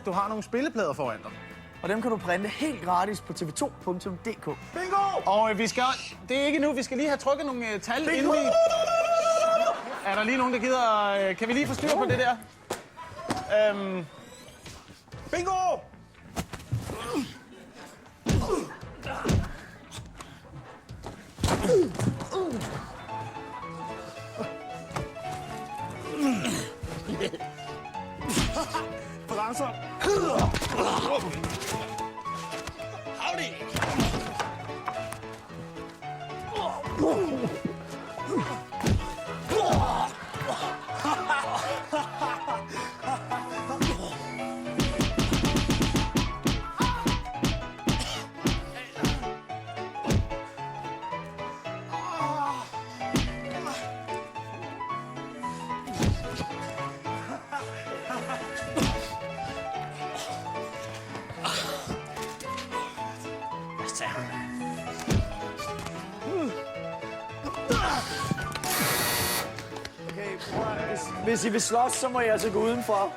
du har nogle spilleplader foran dig. Og dem kan du printe helt gratis på tv2.dk. Bingo! Og vi skal... Det er ikke nu, vi skal lige have trykket nogle tal, inden vi... Er der lige nogen, der gider... Kan vi lige få styr på det der? Bingo! Bremser. Howdy. Okay, hvis I vil slås, så må I altså gå udenfor.